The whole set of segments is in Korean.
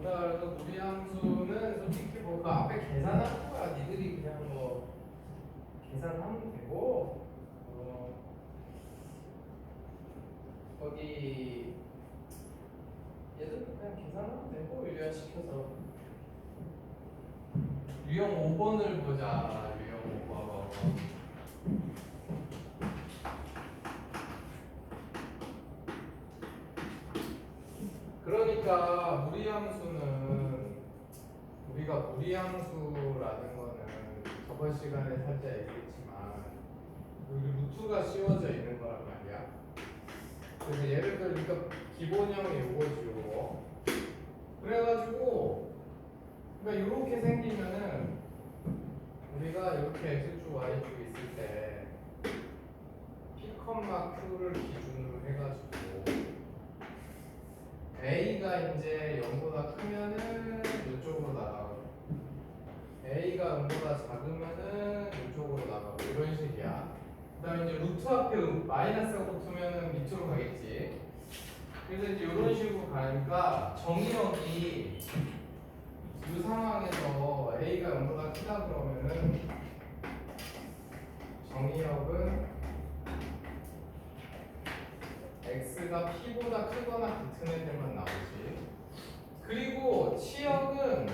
그래서 무리함수는 솔직히 뭐 그 앞에 계산하는 거야. 니들이 그냥 뭐 계산하면 되고 거기 얘들 그냥 계산하면 되고 유리화 시켜서 유형 5번을 보자. 유형 5번. 그러니까 무리함수는 우리가 무리함수라는 거는 저번 시간에 살짝 얘기했지만 여기 루트가 씌워져 있는 거란 말이야. 그래서 예를 들어 그러니까 기본형이 요거지 요거. 그래가지고 그러니까 이렇게 생기면은 우리가 이렇게 x축 y축 있을 때 p, q를 기준으로 해가지고 a가 이제 0보다 크면은 이쪽으로 나가고 a가 0보다 작으면은 이쪽으로 나가고 이런 식이야. 그 다음에 이제 루트 앞에 마이너스가 붙으면은 밑으로 가겠지. 그래서 이제 이런 식으로 가니까 정의역이 이 상황에서 a가 0보다 크다 그러면은 정의역은 x가 p보다 크거나 같은 애들만 나오지. 그리고 치역은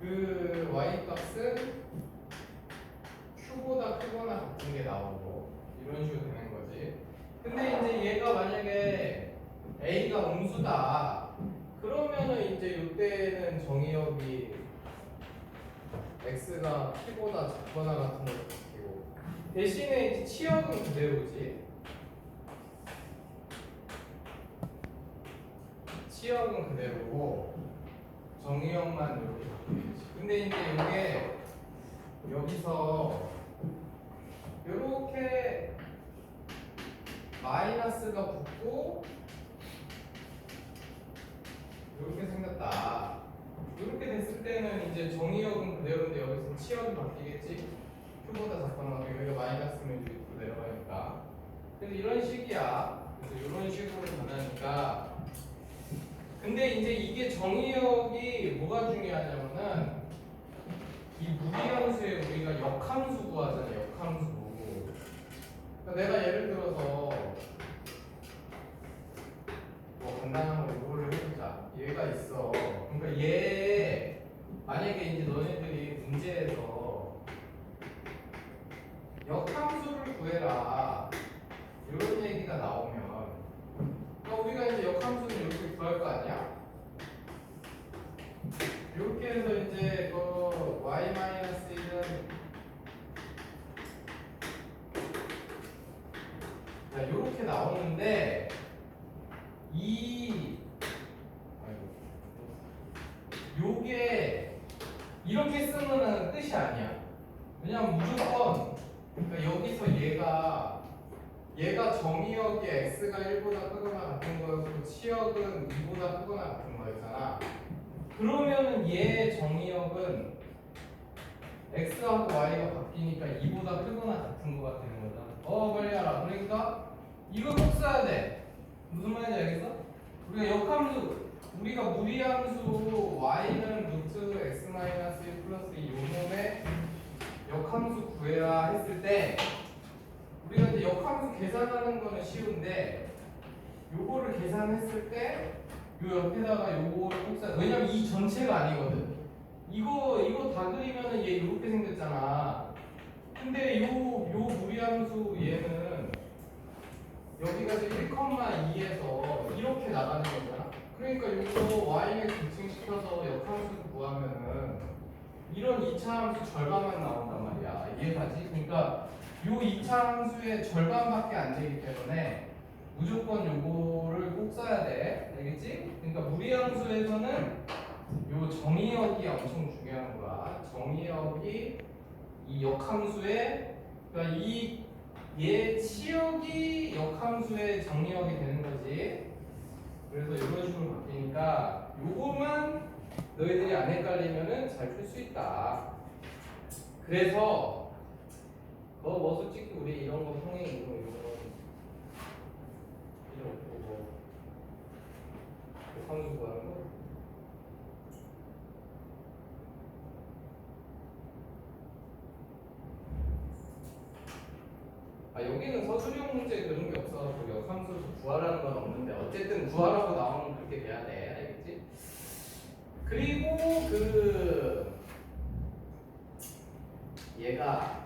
그 y 값은 q보다 크거나 같은 게 나오고 이런 식으로 되는 거지. 근데 이제 얘가 만약에 a가 음수다 그러면은 이제 이때는 정의역이 x가 p보다 작거나 같은 걸 바뀌고 대신에 이제 치역은 그대로지. 치역은 그대로고 정의역만 이렇게 바뀌겠지. 근데 이제 이게 여기서 이렇게 마이너스가 붙고 이렇게 생겼다. 이렇게 됐을 때는 이제 정의역은 그대로인데 여기서 치역이 바뀌겠지. q보다 작거나 여기가 마이너스면 이제 밑으로 내려가니까. 그래서 이런 식이야. 그래서 이런 식으로 변하니까. 근데 이제 이게 정의역이 뭐가 중요하냐면은 이 무리함수에 우리가 역함수 구하잖아. 역함수. 그러니까 내가 예를 들어서 뭐 간단한 거 이거를 해보자. 얘가 있어. 그러니까 얘 만약에 이제 너네들이 문제에서 역함수를 구해라 이런 얘기가 나오면 그러니까 우리가 이제 역함수는 이렇게 구할 거 아니야? 이렇게 해서 이제 그 y-1은 자, 이렇게 나오는데 요게 이렇게 쓰면은 끝이 아니야. 왜냐면 무조건 그러니까 여기서 얘가 정의역이 x가 1보다 크거나 같은 거였고 치역은 2보다 크거나 같은 거였잖아. 그러면은 얘 정의역은 x하고 y가 바뀌니까 2보다 크거나 같은 거가 되는 거잖아. 빨리 알아. 그러니까 이거 꼭 써야 돼. 무슨 말인지 알겠어? 우리가 역함수 우리가 무리함수 y는 루트 x-1 플러스 이 요놈의 역함수 구해라 했을 때 우리가 이제 역함수 계산하는 거는 쉬운데 요거를 계산했을 때 요 옆에다가 요거를 꼭 써야 돼. 왜냐면 이 전체가 아니거든. 이거 다 그리면은 얘 이렇게 생겼잖아. 근데 요 무리함수 얘는 여기가 1,2에서 이렇게 나가는 거잖아. 그러니까 이거 y를 계층시켜서 역함수 구하면은 이런 2차 함수 절반만 나온단 말이야. 이해가지? 그러니까 요 2차 함수의 절반밖에 안 되기 때문에 무조건 요거를 꼭 써야 돼. 알겠지? 그러니까 무리함수에서는 요 정의역이 엄청 중요한 거야. 정의역이 이 역함수의 그러니까 얘 치역이 역함수의 정의역이 되는 거지. 그래서 이런 식으로 바뀌니까 요것만 너희들이 안 헷갈리면은 잘 풀 수 있다. 그래서 뭐 솔직히 우리 이런 거 평행 이런 거 필요 없고 여기는 서술형 문제 그런 게 없어서 역함수를 구하라는 건 없는데 어쨌든 구하라고 나오면 그렇게 돼야 돼. 알겠지? 그리고 얘가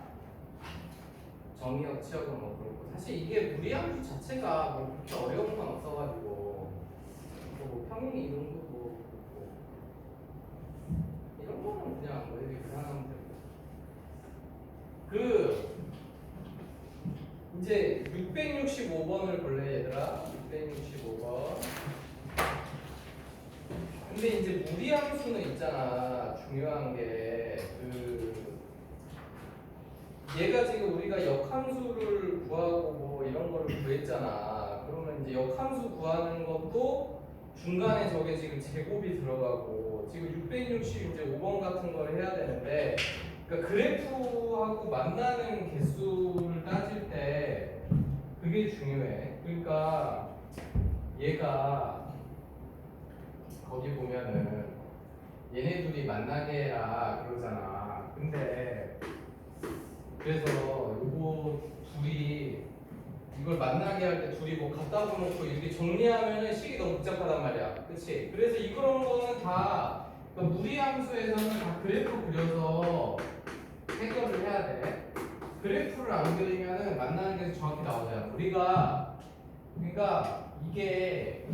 정의역 치역은 뭐 그렇고 사실 이게 무리함수 자체가 뭐 그렇게 어려운 건 없어가지고 뭐 평행 이동도 뭐 이런 거는 그냥 뭐 이렇게 계산하면 되고 이제 665번을 볼래 얘들아? 665번. 근데 이제 무리함수는 있잖아. 중요한 게 얘가 지금 우리가 역함수를 구하고 뭐 이런 거를 구했잖아. 그러면 이제 역함수 구하는 것도 중간에 저게 지금 제곱이 들어가고 지금 660 이제 5번 같은 걸 해야 되는데 그러니까 그래프하고 만나는 개수를 따질 때 그게 중요해. 그러니까 얘가 거기 보면은 얘네 둘이 만나게 해라 그러잖아. 근데 그래서 요거 둘이 이걸 만나게 할 때 둘이 뭐 갖다 놓고 이렇게 정리하면은 식이 너무 복잡하단 말이야. 그치? 그래서 이런 거는 다 그러니까 무리함수에서는 다 그래프 그려서 해결을 해야 돼. 그래프를 안 그리면은 만나는 게 정확히 나오잖아. 우리가 그러니까 이게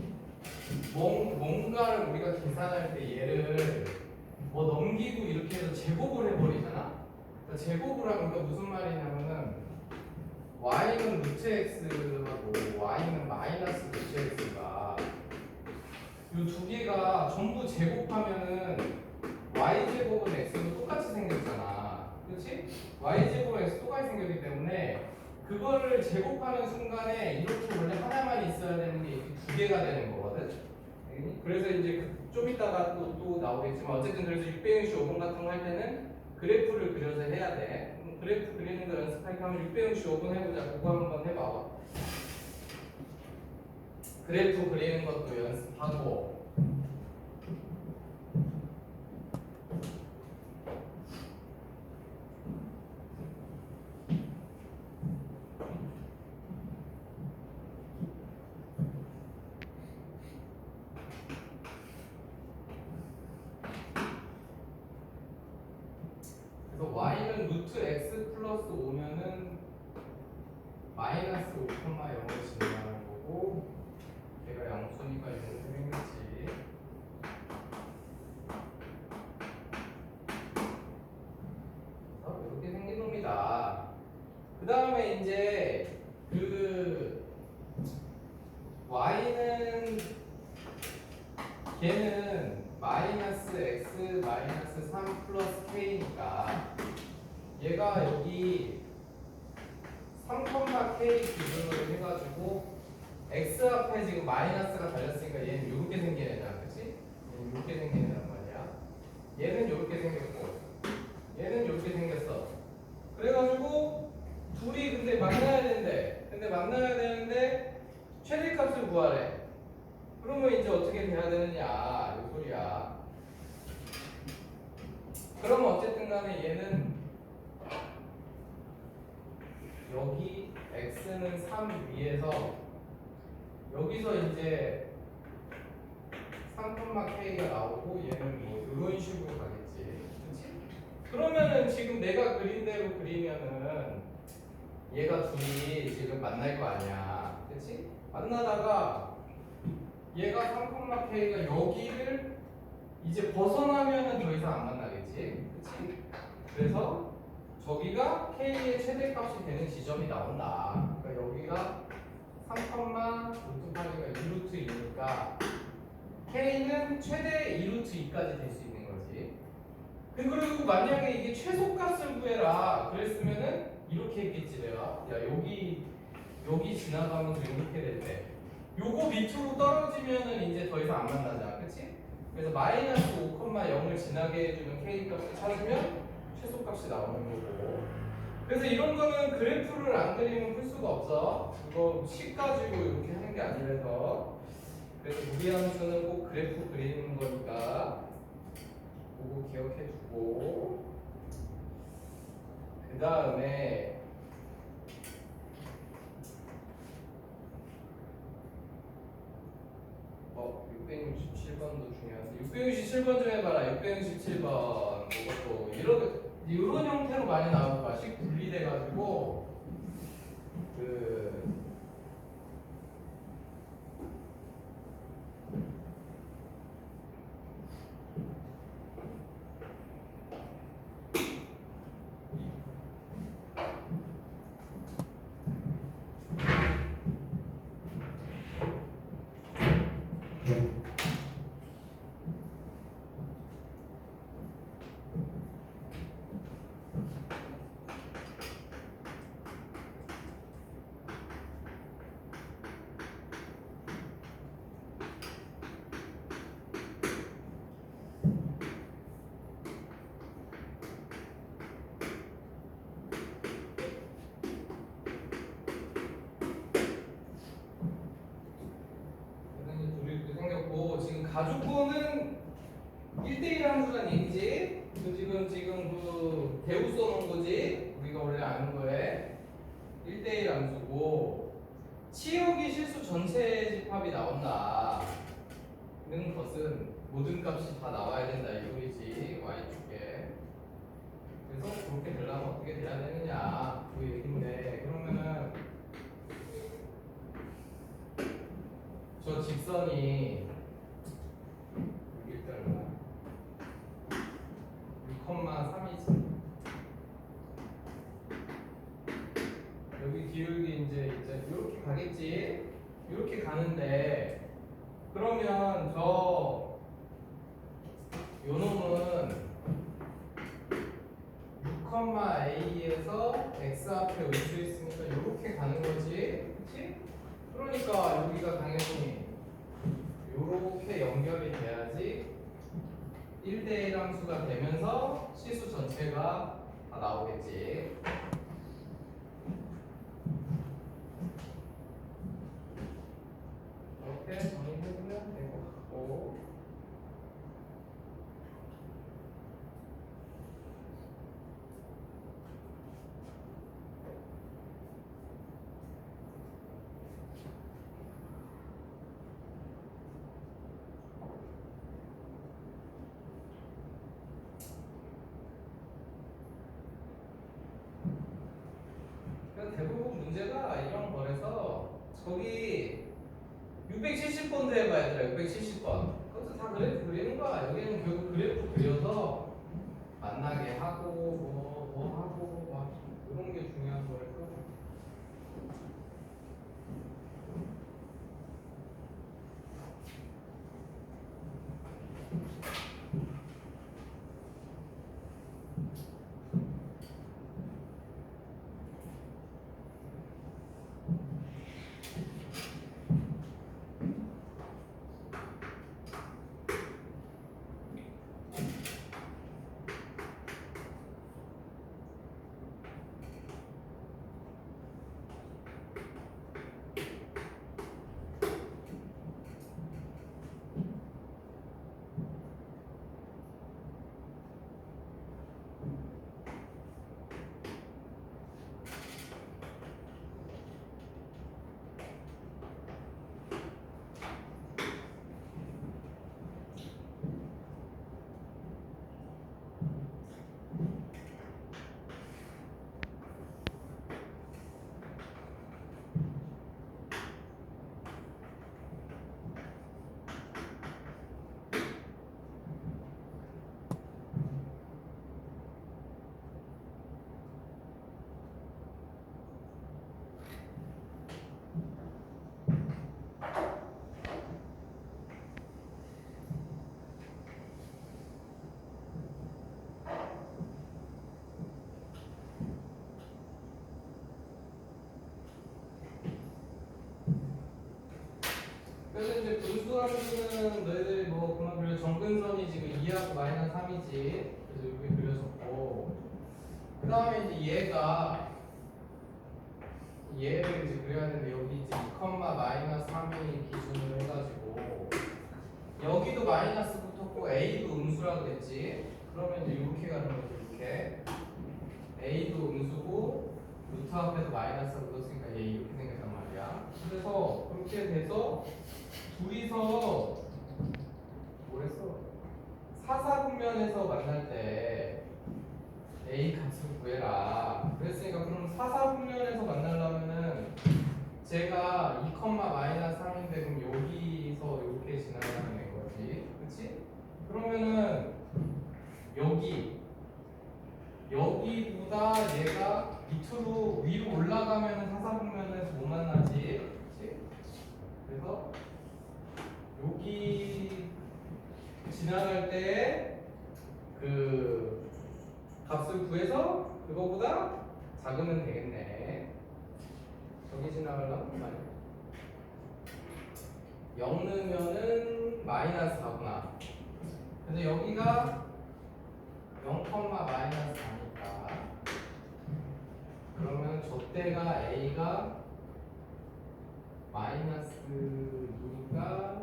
뭔가를 우리가 계산할 때 얘를 뭐 넘기고 이렇게 해서 제곱을 해버리잖아. 그러니까 제곱을 하면 그러니까 무슨 말이냐면은 y는 루트 x하고 y는 마이너스 루트 x가 이 두 개가 전부 제곱하면은 y제곱은 x도 똑같이 생겼잖아. 그렇지? y제곱은 x 똑같이 생겼기 때문에 그거를 제곱하는 순간에 이렇게 원래 하나만 있어야 되는 게 이렇게 두 개가 되는 거거든. 그래서 이제 좀 이따가 또 나오겠지만 어쨌든 그래서 665번 같은 거 할 때는 그래프를 그려서 해야 돼. 그래프 그리는 거 연습할까 하면 665번 해보자. 그거 한번 해봐. 그래프 그리는 것도 연습하고 그래서 y는 루트 x 플러스 5면은 마이너스 5,0을 진행하는 거고 얘가 양수니까 이렇게 생겼지. 이렇게 생긴 놈이다. 그 다음에 이제 y는 걔는 마이너스 x 마이너스 3 플러스 k니까 얘가 여기 3,k 기준으로 해가지고 x 앞에 지금 마이너스가 달렸으니까 얘는 이렇게 생긴 애잖아, 그렇지? 얘는 이렇게 생긴 애란 말이야. 얘는 이렇게 생겼고 얘는 이렇게 생겼어. 그래가지고 둘이 근데 만나야 되는데 최대값을 구하래. 그러면 이제 어떻게 돼야 되느냐 이 소리야. 그러면 어쨌든 간에 얘는 여기 x는 3 위에서 여기서 이제 3,k가 나오고 얘는 뭐 이런 식으로 가겠지. 그렇지? 그러면은 지금 내가 그린 대로 그리면은 얘가 둘이 지금 만날 거 아니야. 그렇지? 만나다가 얘가 3,k가 여기를 이제 벗어나면은 더 이상 안 만나겠지. 그렇지? 그래서 저기가 k의 최대값이 되는 지점이 나온다. 그러니까 여기가 3, 루트 8이가 2루트 2니까 k는 최대 2루트 2까지 될 수 있는 거지. 그리고 만약에 이게 최소값을 구해라 그랬으면은 이렇게 했겠지 내가. 야 여기 지나가면서 이렇게 될 때 요거 밑으로 떨어지면은 이제 더 이상 안 만나잖아. 그치? 그래서 마이너스 5,0을 지나게 해주는 k값을 찾으면 최소값이 나오는 거고. 그래서 이런 거는 그래프를 안 그리면 풀 수가 없어. 이거 식 가지고 이렇게 하는 게 아니라서. 그래서 무리함수는 꼭 그래프 그리는 거니까 그거 기억해 두고 그 다음에 667번도 중요한데 667번 좀 해봐라. 667번 이것도 이런 형태로 많이 나올 거야. 식 분리돼가지고 그 둘이 이렇게 생겼고 지금 가족분은 1대1 함수란 얘기지? 지금 그 대우 써놓은 거지? 우리가 원래 아는 거에 1대1 함수고 치역이 실수 전체 집합이 나온다는 것은 모든 값이 다 나와야 된다 이 소리지 y축에. 그래서 그렇게 되려면 어떻게 돼야 되느냐 그 얘기인데 그러면은 저 직선이 일단 6,3이지. 여기 기울기 이제 이렇게 가겠지. 이렇게 가는데 그러면 저 요놈은 6,a에서 x 앞에 음수 있으니까 이렇게 가는 거지, 그렇지? 그러니까 여기가 당연히 이렇게 연결이 돼야지 1대1 함수가 되면서 시수 전체가 다 나오겠지. 이렇게 정리해주면 될 것 같고. 대부분 문제가 이런 거라서 저기 670번도 해봐 얘들아. 670번 그것도 다 그래프 그리는 거야. 여기는 결국 그래프 그려서 만나게 하고 뭐 하고 막 이런 게 중요한 거라서. 그래서 이제 분수함수는 너희들이 뭐 그만 그려 정근선이 지금 2하고 마이너스 3이지. 그래서 이렇게 그려졌고 그 다음에 이제 얘를 이제 그려야 되는데 여기 이제 2, 마이너스 3이 기준으로 해가지고 여기도 마이너스 붙었고 a도 음수라 그랬지. 그러면 이제 이렇게 가는 거죠. 이렇게 a도 음수고 루트 앞에서 마이너스가 붙었으니까 얘 이렇게 생겼단 말이야. 그래서 그렇게 돼서 둘이서 뭐랬어? 사사분면에서 만날 때 A 값을 구해라. 그랬으니까 그럼 사사분면에서 만나려면은 제가 2, 마이너스 3인데 그럼 여기서 이렇게 지나가는 애 거지. 그치? 그러면은 여기보다 얘가 밑으로 위로 올라가면은 사사분면에서 못 만나지. 그치? 그래서 여기 지나갈 때 그 값을 구해서 그거보다 작으면 되겠네. 여기 지나가려면 말이야. 0 넣으면은 마이너스 4구나. 그래서 여기가 0, 마이너스 4니까 그러면 저때가 A가 마이너스 2니까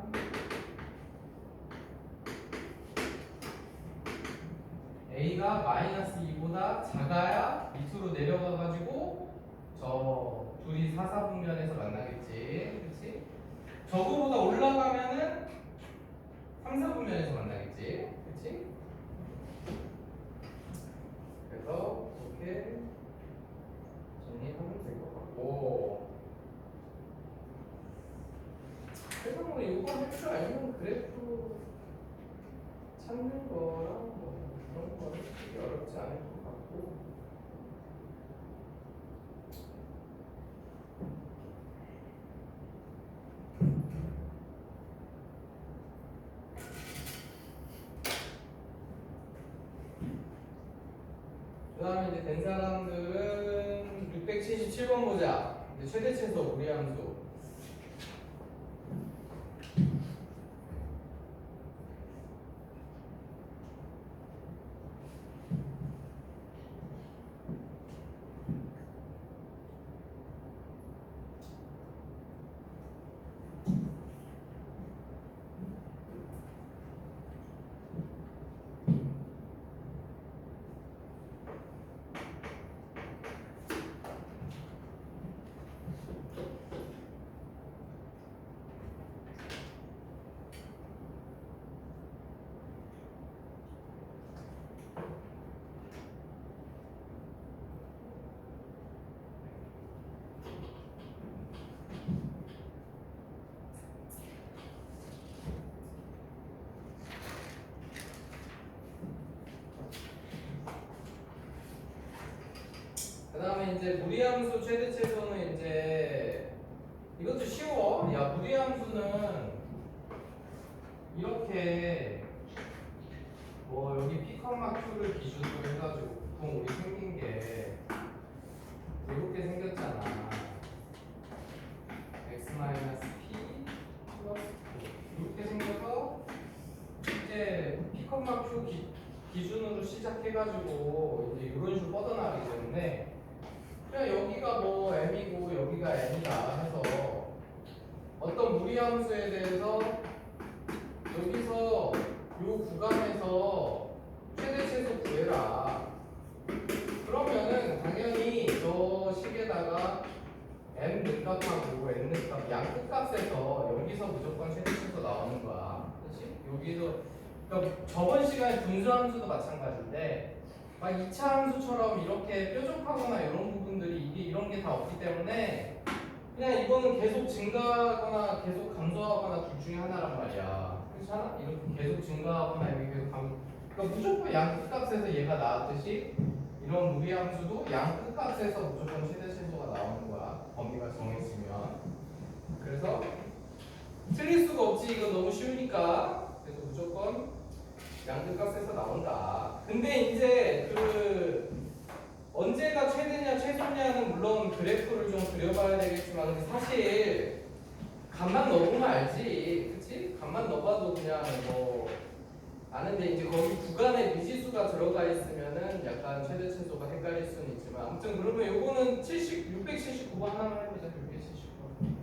A가 마이너스 2보다 작아야 밑으로 내려가가지고 저 둘이 사사분면에서 만나겠지. 그치? 저거보다 올라가면은 3사분면에서 만나겠지. 그치? 그래서 이렇게 정리하면 될 것 같고 세상으로 이거 할 줄 알면 그래프 찾는 거랑 뭐 그런 거는 크게 어렵지 않을 것 같고 그 다음에 이제 된 사람들은 677번 보자. 이제 최대치에서 무리함수. 그 다음에 이제 무리함수 최대치에서는 이제 이것도 쉬워. 야, 무리함수는 이렇게 뭐 여기 P, Q를 기준으로 해가지고 보통 우리 생긴 게 이렇게 생겼잖아. X-P 플러스 9 이렇게 생겨서 이제 P, Q 기준으로 시작해가지고 이제 이런 식으로 뻗어나가기 때문에 그냥 여기가 뭐 m이고 여기가 n이다 해서 어떤 무리함수에 대해서 여기서 이 구간에서 최대치에서 구해라. 그러면은 당연히 저 식에다가 m 늦값하고 n 늦값 양 끝값에서 여기서 무조건 최대치에서 나오는 거야. 그렇지? 여기서 그러니까 저번 시간에 분수함수도 마찬가지인데 막 2차 함수처럼 이렇게 뾰족하거나 이런 부분들이 이게 이런 게 다 없기 때문에 그냥 이거는 계속 증가하거나 계속 감소하거나 둘 중에 하나란 말이야. 그렇잖아? 이렇게 계속 증가하거나 여기 계속 그러니까 무조건 양 끝값에서 얘가 나왔듯이 이런 무리함수도 양 끝값에서 무조건 최대 최소가 나오는 거야. 범위가 정해지면. 그래서 틀릴 수가 없지. 이거 너무 쉬우니까. 그래서 무조건 양 끝값에서 나온다. 근데 이제 그 언제가 최대냐 최소냐는 물론 그래프를 좀 그려봐야 되겠지만 근데 사실 값만 넣으면 알지. 그치? 값만 넣어봐도 그냥 뭐 아는데 이제 거기 구간에 미지수가 들어가 있으면은 약간 최대 최소가 헷갈릴 수는 있지만 아무튼 그러면 요거는 679번 하나만 해보자. 679번.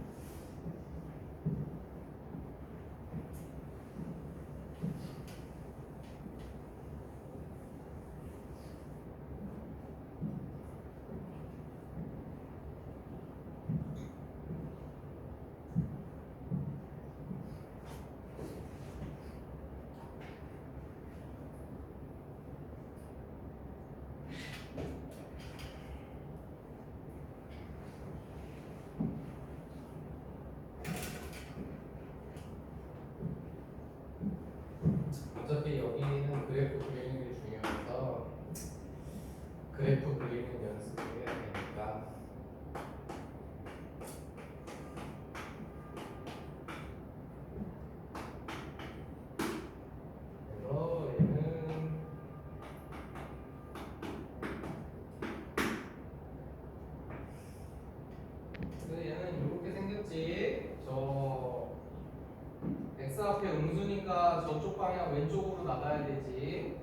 앞에 음수니까 저쪽 방향 왼쪽으로 나가야 되지.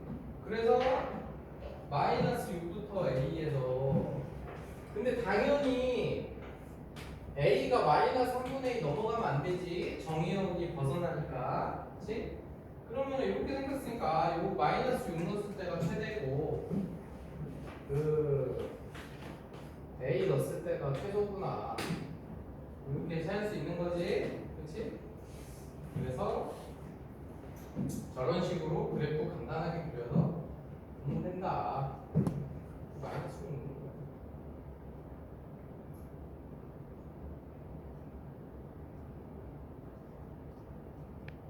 그래서 마이너스 6부터 A에서 근데 당연히 A가 마이너스 3분의 2 넘어가면 안 되지. 정의역이 벗어나니까. 그치? 그러면 이렇게 생겼으니까 이거 마이너스 6 넣었을 때가 최대고 그 A 넣었을 때가 최소구나. 이렇게 찾을 수 있는 거지. 그치? 그래서 저런 식으로 그래프 간단하게 그려서 보면 된다. 마이너스 6 넣는 거야.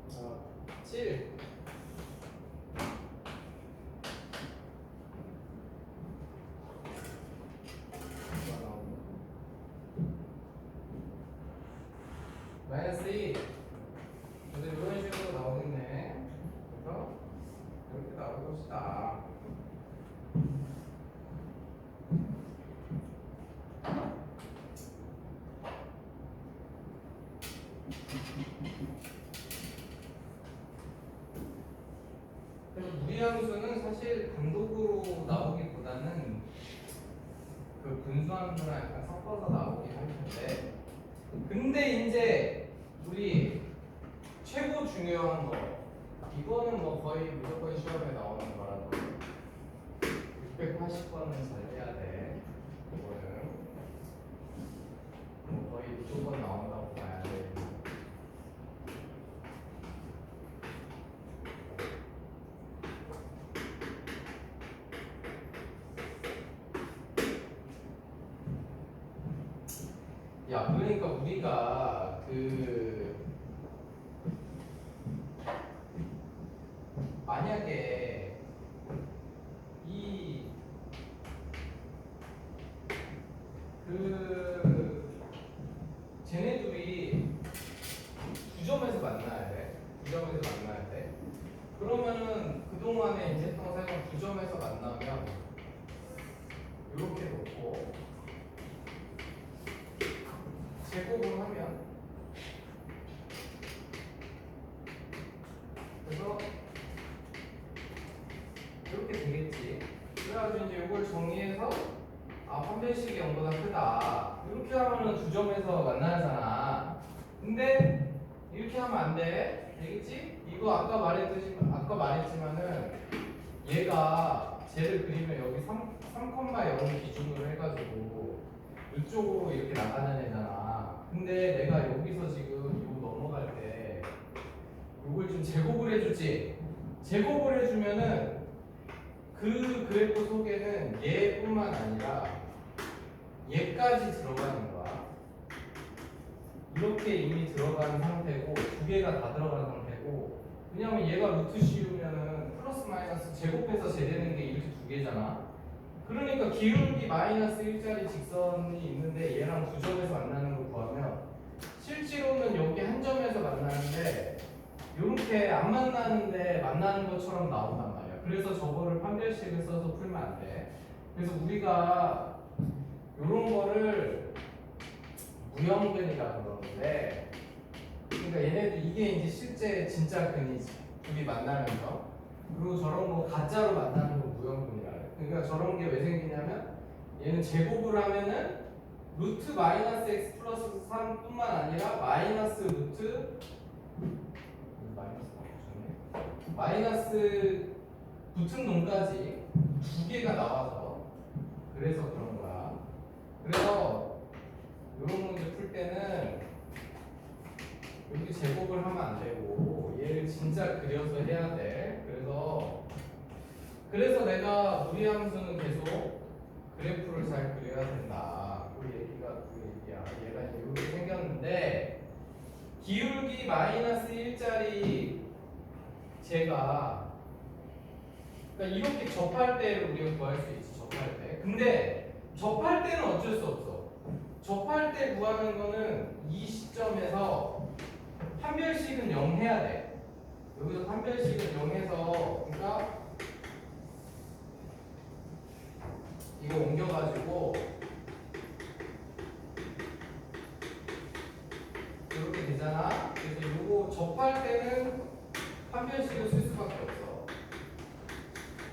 자, 7 마이너스 2 근데 이런 식으로 나오겠네. 그래서 이렇게 나올 것이다. 그래서 무리함수는 사실 단독으로 나오기보다는 그 분수함수랑 약간 섞어서 나오긴 할 텐데 근데 이제 우리 최고 중요한 거 이거는 뭐 거의 무조건 시험에 나오는 거라서 680번은 잘 해야 돼. 이거는 뭐 거의 무조건 나온다고 봐야 돼. 야, 그러니까 우리가 그 만약에 이 그 쟤네들이 두 점에서 만나야 돼. 두 점에서 만나야 돼. 그러면은 그동안에 이제 했던 사용 두 점에서 만나면 이렇게 놓고 제곱을 하면 그래서 이렇게 되겠지. 그래가지고 이제 이걸 정의해서 판별식이 0보다 크다. 이렇게 하면은 두 점에서 만나잖아. 근데 이렇게 하면 안 돼. 되겠지? 이거 아까 말했지만은 얘가 쟤를 그리면 여기 3,0 기준으로 해가지고 이쪽으로 이렇게 나가는 애잖아. 근데 내가 여기서 지금 이거 넘어갈 때 이걸 좀 제곱을 해주지. 제곱을 해주면은 그 그래프 속에는 얘뿐만 아니라 얘까지 들어가는 거야. 이렇게 이미 들어간 상태고 두 개가 다 들어간 상태고 왜냐면 얘가 루트 씌우면은 플러스 마이너스 제곱해서 재되는 게 이렇게 두 개잖아. 그러니까 기울기 마이너스 1짜리 직선이 있는데 얘랑 두 점에서 만나는 걸 구하면 실제로는 여기 한 점에서 만나는데 이렇게 안 만나는데 만나는 것처럼 나온단 말이야. 그래서 저거를 판별식을 써서 풀면 안 돼. 그래서 우리가 이런 거를 무형근이라고 그러는데 그러니까 얘네들 이게 이제 실제 진짜 근이지. 둘이 만나면서 그리고 저런 거 가짜로 만나는 거 무형근이라 그래. 그러니까 저런 게 왜 생기냐면 얘는 제곱을 하면은 루트 마이너스 x 플러스 3뿐만 아니라 마이너스 루트 마이너스 붙은 놈까지 두 개가 나와서 그래서 그런 거야. 그래서 이런 문제 풀 때는 여기 제곱을 하면 안 되고 얘를 진짜 그려서 해야 돼. 그래서 내가 무리함수는 계속 그래프를 잘 그려야 된다. 그 얘기가 그 얘기야. 얘가 이제 이렇게 생겼는데 기울기 마이너스 1짜리 제가 그러니까 이렇게 접할 때 우리가 구할 수 있지. 접할 때. 근데 접할 때는 어쩔 수 없어. 접할 때 구하는 거는 이 시점에서 판별식은 0 해야 돼. 여기서 판별식은 0 해서 그러니까 이거 옮겨가지고 이렇게 되잖아. 그래서 요거 접할 때는 판별식을 쓸 수밖에 없어.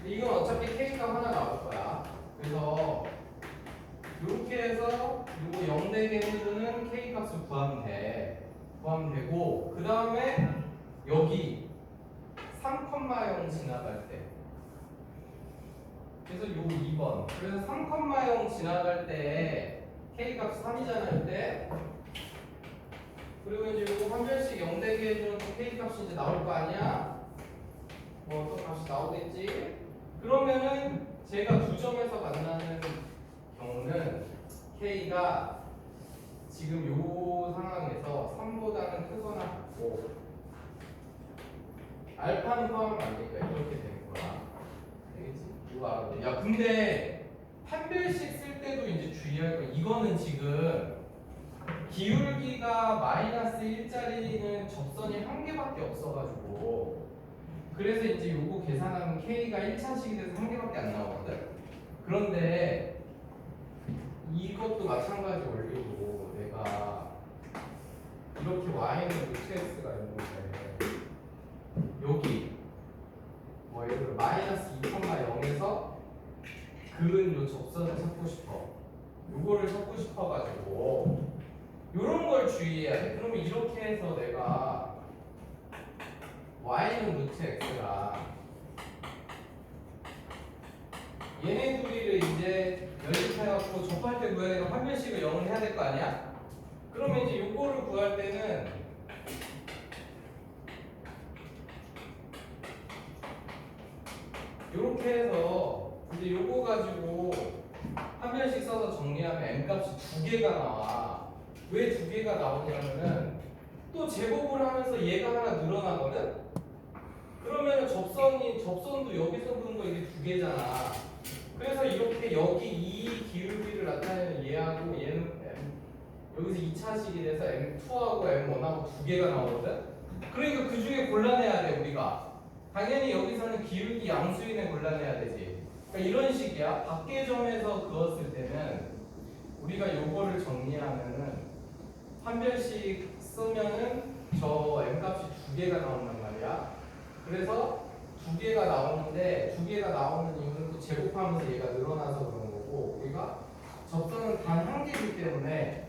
근데 이건 어차피 K값 하나 나올 거야. 그래서 이렇게 해서 이거 0 되게 해주는 K값을 구하면 돼. 구하면 되고 그 다음에 여기 3,0 지나갈 때 그래서 요 2번 그래서 3,0 지나갈 때 K값 3이잖아 이때. 그리고 이제 요거 한 별씩 0 되게 해주는 K값이 이제 나올 거 아니야? 뭐 또 값이 나오겠지? 그러면은 제가 두 점에서 만나는 경우는 K가 지금 요 상황에서 3보다는 크거나 같고 알파는 포함하면 안 되니까 이렇게 되는 거야. 알겠지? 이거 알아야 돼. 야 근데 판별식 쓸 때도 이제 주의할 거 이거는 지금 기울기가 마이너스 1짜리는 접선이 한 개밖에 없어가지고 그래서 이제 요거 계산하면 K가 1차식이 돼서 한 개밖에 안 나오거든. 그런데 이것도 마찬가지 원리로 내가 이렇게 Y는 루트 X가 있는데 여기 뭐 예를 들어 마이너스 2,0에서 그은 요 접선을 찾고 싶어. 요거를 찾고 싶어가지고 요런 걸 주의해야 돼. 그러면 이렇게 해서 내가 Y는 루트 X가 얘네 둘이를 이제 연립해갖고 접할 때 구해야 되고 판별식을 0을 해야 될 거 아니야? 그러면 이제 요거를 구할 때는 요렇게 해서 이제 요거 가지고 판별식 써서 정리하면 M값이 두 개가 나와. 왜 두 개가 나오냐면은 또 제곱을 하면서 얘가 하나 늘어나거든? 그러면 접선도 여기서 보는 거 이게 두 개잖아. 그래서 이렇게 여기 이 기울기를 나타내는 얘하고 얘는 여기서 2차식이 돼서 M2하고 M1하고 두 개가 나오거든? 그러니까 그 중에 골라내야 돼 우리가. 당연히 여기서는 기울기 양수인을 골라내야 되지. 그러니까 이런 식이야. 밖의 점에서 그었을 때는 우리가 요거를 정리하면은 판별식 쓰면은 저 M값이 두 개가 나온단 말이야. 그래서 두 개가 나오는데 두 개가 나오는 이유는 또 제곱하면서 얘가 늘어나서 그런 거고 우리가 접선은 단 한 개이기 때문에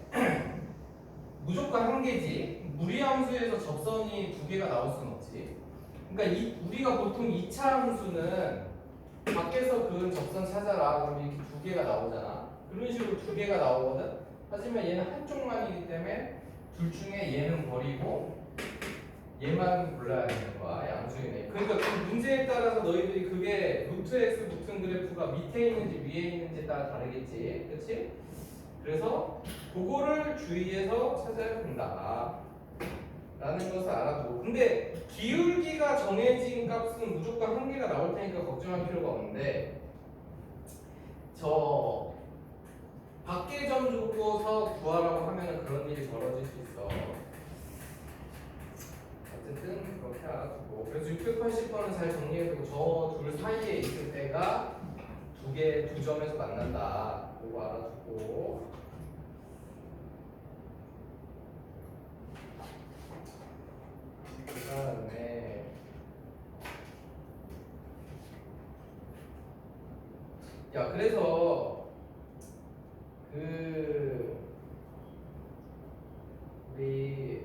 무조건 한 개지. 무리함수에서 접선이 두 개가 나올 수는 없지. 그러니까 우리가 보통 2차 함수는 밖에서 그은 접선 찾아라 그러면 이렇게 두 개가 나오잖아. 그런 식으로 두 개가 나오거든. 하지만 얘는 한쪽만이기 때문에 둘 중에 얘는 버리고 얘만 골라야 되는 거야. 양수이네. 그러니까 그 문제에 따라서 너희들이 그게 루트 x 붙은 그래프가 밑에 있는지 위에 있는지에 따라 다르겠지. 그렇지? 그래서 그거를 주의해서 찾아야 된다 라는 것을 알아두고 근데 기울기가 정해진 값은 무조건 한 개가 나올 테니까 걱정할 필요가 없는데 저 밖의 점 주고서 구하라고 하면 그런 일이 벌어질 수 있어. 어쨌든 그렇게 알아두고 그래서 680번은 잘 정리해두고 저 둘 사이에 있을 때가 두 점에서 만난다. 그거 알아두고 그 다음에 야 그래서 우리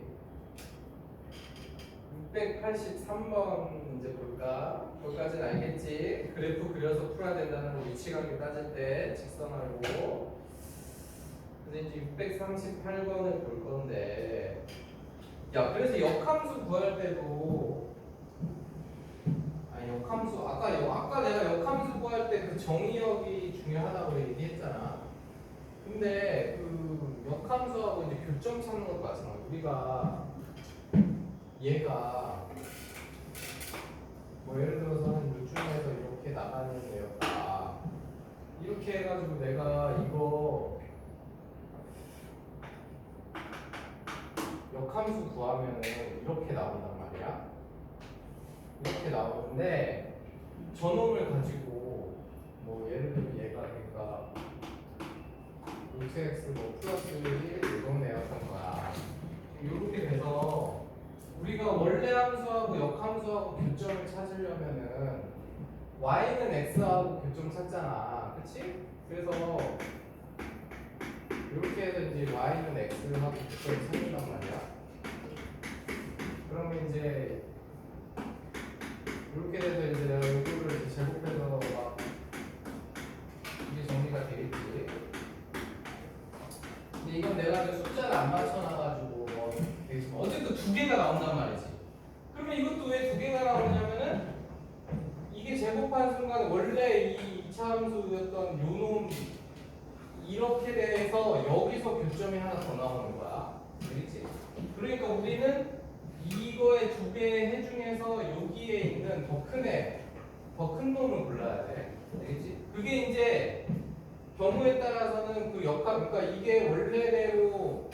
683번 이제 볼까? 거기까지는 알겠지? 그래프 그려서 풀어야 된다는 거 위치관계 따질 때 직선하고 그래서 이제 638번을 볼 건데 야 그래서 역함수 구할 때도 아니 역함수 아까 내가 역함수 구할 때 그 정의역이 중요하다고 얘기했잖아. 근데 그 역함수하고 이제 교점 찾는 것도 마찬가지야. 우리가 얘가 뭐 예를 들어서 한 요쯤에서 이렇게 나가는 애였다. 이렇게 해가지고 내가 이거 역함수 구하면은 이렇게 나온단 말이야. 이렇게 나오는데 저놈을 가지고 뭐 예를 들면 얘가 그러니까 루트 x 플러스 1 이런 애였던 거야. 이렇게 돼서 우리가 원래 x하고 교점을 찾으려면은 y는 x하고 교점 찾잖아, 그치? 그래서 이렇게 해서 이제 y는 x하고 교점을 찾는단 말이야. 그러면 이제 이렇게 돼서 이제 내가 이거를 이렇게 제곱해서 막 이게 정리가 되겠지. 근데 이건 내가 이제 숫자를 안 맞춰놔가지고 뭐 되겠지만 어쨌든 두 개가 나온단 말이지. 그러면 이것도 왜 두 개가 나오냐면은 이게 제곱한 순간 원래 이 이차함수였던 요놈 이렇게 돼서 여기서 교점이 하나 더 나오는 거야. 알겠지? 그러니까 우리는 이거의 두 개의 해 중에서 여기에 있는 더 큰 애, 더 큰 놈을 골라야 돼. 알겠지? 그게 이제 경우에 따라서는 그 역학, 그러니까 이게 원래대로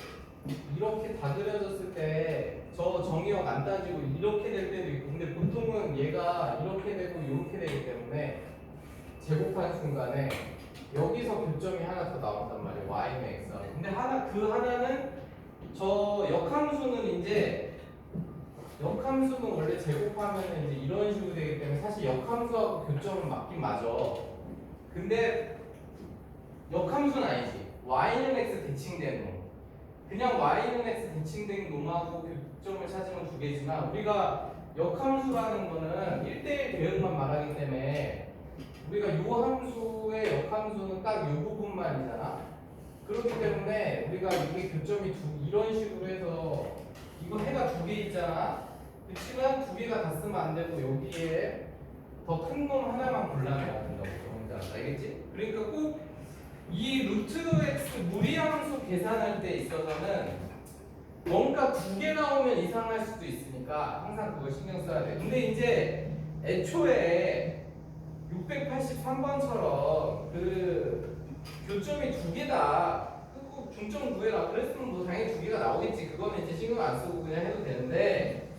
이렇게 다 그려졌을 때 저 정의역 안 따지고 이렇게 될 때도 있고, 근데 보통은 얘가 이렇게 되고 이렇게 되기 때문에 제곱한 순간에 여기서 교점이 하나 더 나온단 말이에요. y는 x하고. 근데 그 하나는 저 역함수는 이제 역함수는 원래 제곱하면 이제 이런 식으로 되기 때문에 사실 역함수하고 교점은 맞긴 맞아. 근데 역함수는 아니지. y는 x 대칭된 놈. 그냥 y는 x 대칭된 놈하고 교점을 찾으면 두 개지만 우리가 역함수라는 거는 1대1 대응만 말하기 때문에 우리가 요 함수의 역함수는 딱 요 부분만이잖아. 그렇기 때문에 우리가 이게 교점이 이런 식으로 해서 이거 해가 두 개 있잖아. 그치만 두 개가 다 쓰면 안 되고 여기에 더 큰 놈 하나만 골라내야 된다고. 뭔지 알겠지? 그러니까 꼭 이 루트 x 무리함수 계산할 때 있어서는 뭔가 두 개 나오면 이상할 수도 있으니까 항상 그걸 신경 써야 돼. 근데 이제 애초에 683번처럼 그 교점이 두 개다. 꼭 중점 구해라. 그랬으면 뭐 당연히 두 개가 나오겠지. 그거는 이제 신경 안 쓰고 그냥 해도 되는데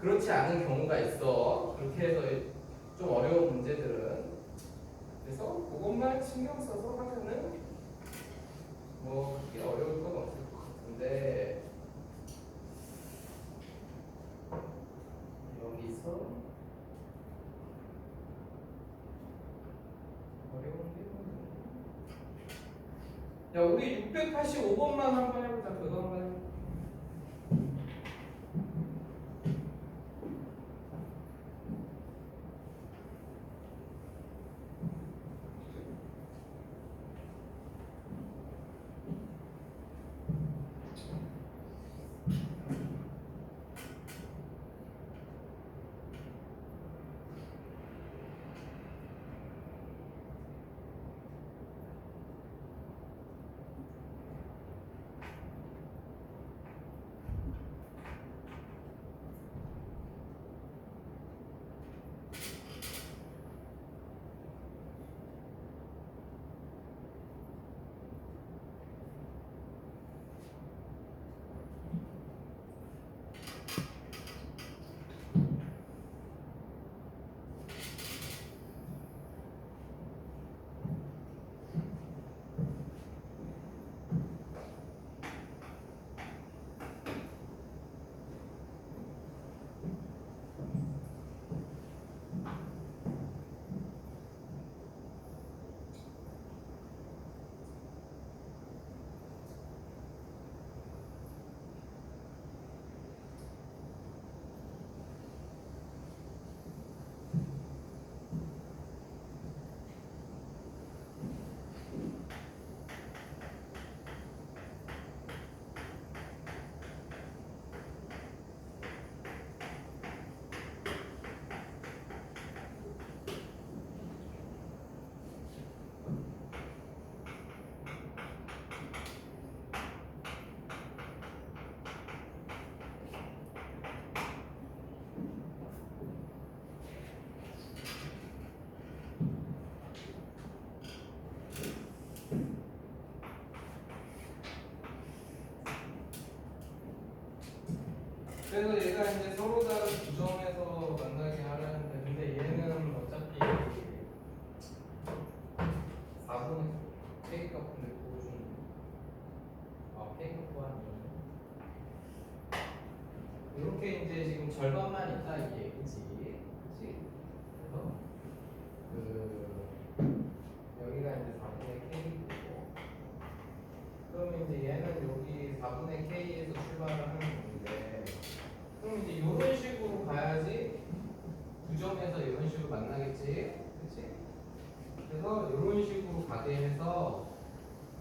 그렇지 않은 경우가 있어. 그렇게 해서 좀 어려운 문제들은. 그래서 그것만 신경 써서 하면은 뭐 그렇게 어려울 건 없을 것 같은데 여기서 어려운 게 야, 우리 685번만 한번 해보자. 그거 한번 해보자. 그래서 얘가 이제 서로 다른 두 점에서 만나게 하려는데 근데 얘는 어차피 4분의 K값인데 그거 좀 K값 구하는 거죠. 이렇게 이제 지금 절반만 있다 이 얘기지. 그치? 그래서 여기가 이제 4분의 K고, 그러면 이제 얘는 여기 4분의 K에서 출발을 하는 건데, 그럼 이제 이런 식으로 가야지 두 점에서 이런 식으로 만나겠지? 그치? 그래서 이런 식으로 가게 해서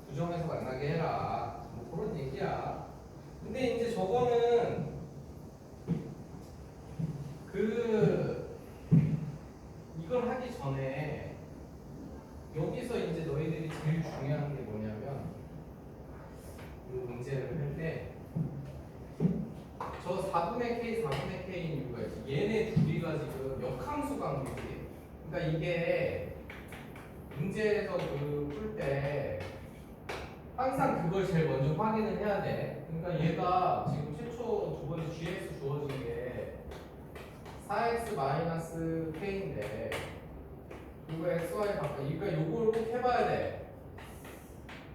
두 점에서 만나게 해라. 뭐 그런 얘기야. 근데 이제 저거는 이걸 하기 전에 여기서 이제 너희들이 제일 중요한 게 뭐냐면 이 문제를 할 때 저 4분의 K, 4분의 K인 이유가 있지. 얘네 둘이가 지금 역함수 관계지. 그러니까 이게 문제에서 풀 때 항상 그걸 제일 먼저 확인을 해야 돼. 그러니까 얘가 지금 최초 두 번째 GX 주어진 게 4x K인데 이거 XY 바꿔. 그러니까 요걸 꼭 해봐야 돼.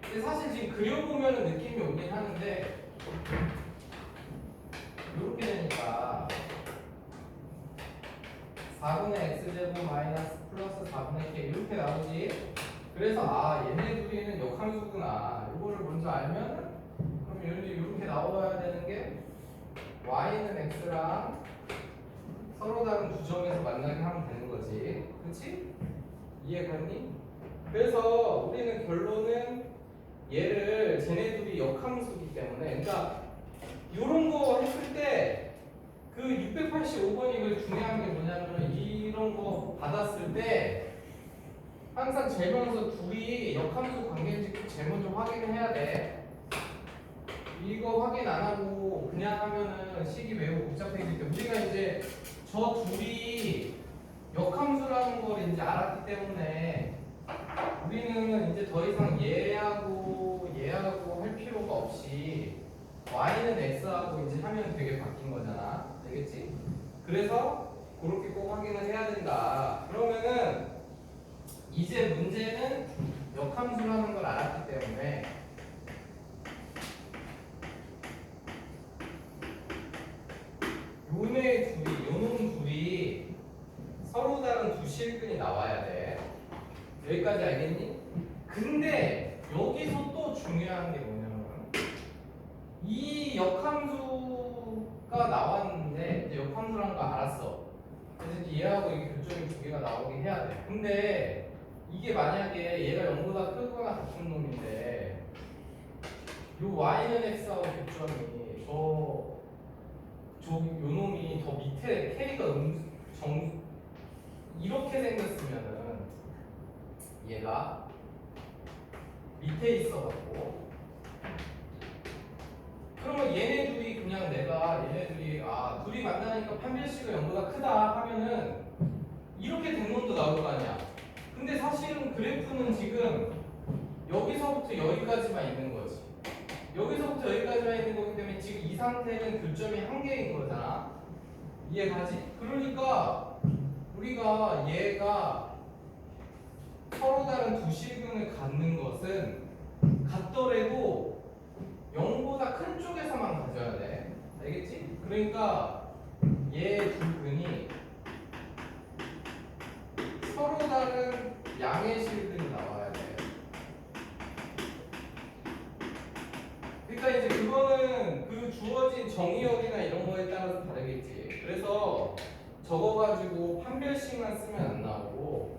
근데 사실 지금 그려보면 느낌이 오긴 하는데 이렇게 되니까 4분의 x제곱 마이너스 플러스 4분의 k 이렇게 나오지. 그래서 아 얘네 둘이는 역함수구나. 이거를 먼저 알면 그럼 이렇게 나와야 되는 게 y는 x랑 서로 다른 두 점에서 만나게 하면 되는 거지. 그렇지? 이해갔니? 그래서 우리는 결론은 얘를 쟤네 둘이 역함수기 때문에, 그러니까 이런 거 했을 때 그 685번이 그 중요한 게 뭐냐면 이런 거 받았을 때 항상 제일 먼저 둘이 역함수 관계인지 제일 먼저 확인을 해야 돼. 이거 확인 안 하고 그냥 하면은 식이 매우 복잡해지기 때문에 우리가 이제 저 둘이 역함수라는 걸 이제 알았기 때문에 우리는 이제 더 이상 얘하고 할 필요가 없이 y는 x하고 이제 하면 되게 바뀐 거잖아. 되겠지? 그래서 그렇게 꼭 확인을 해야 된다. 그러면은 이제 문제는 역함수라는 걸 알았기 때문에 요놈 둘이 서로 다른 두 실근이 나와야 돼. 여기까지 알겠니? 근데 여기서 또 중요한 게 뭐냐면 이 역함수가 나왔는데 이제 역함수라는 거 알았어. 그래서 이제 얘하고 이게 교점이 두 개가 나오게 해야 돼. 근데 이게 만약에 얘가 0보다 크거나 같은 놈인데 요 y는 x하고 교점이 요 놈이 더 밑에 k가 이렇게 생겼으면은 얘가 밑에 있어갖고 그러면 얘네 둘이 그냥 내가 얘네 둘이 만나니까 판별식이 0보다 크다 하면은 이렇게 된 놈도 나올 거 아니야. 근데 사실은 그래프는 지금 여기서부터 여기까지만 있는 거지. 여기서부터 여기까지만 있는 거기 때문에 지금 이 상태는 교점이 한 개인 거잖아. 이해가지? 그러니까 우리가 얘가 서로 다른 두 실근을 갖는 것은 같더라도 0보다 큰 쪽에서만 가져야 돼. 알겠지? 그러니까 얘 두 근이 서로 다른 양의 실근이 나와야 돼. 그러니까 이제 그거는 그 주어진 정의역이나 이런 거에 따라서 다르겠지. 그래서 적어 가지고 판별식만 쓰면 안 나오고